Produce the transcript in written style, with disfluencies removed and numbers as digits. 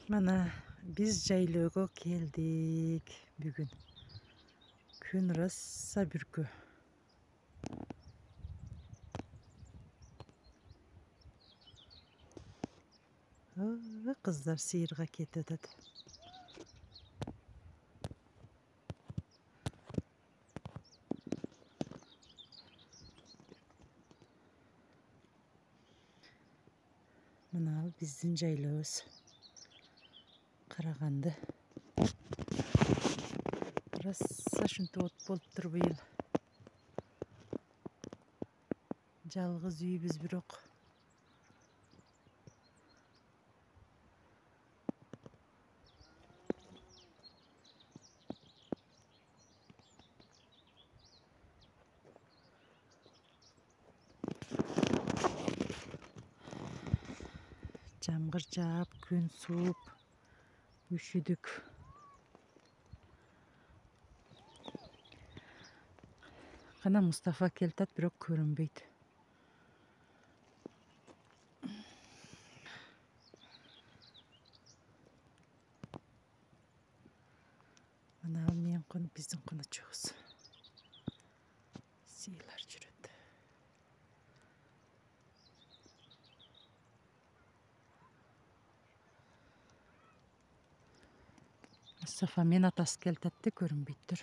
Mana biz жайлоого келдик бүгүн. Күн раса бүркү. Кыздар сыйырга кетип атат. Мына биздин жайлообуз. Караганды. Раса шунтип от болуптур быйыл. Жалгыз үйбүз бирок. Жамгыр жаап, күн сууп, үшүдүк. Кана Мустафа келтат, бирок көрүнбөйт. Мына менин биздин коночубуз. Сыйлар жүрөт. Мустафа мен атасы келтатты, көрүнбөйттүр.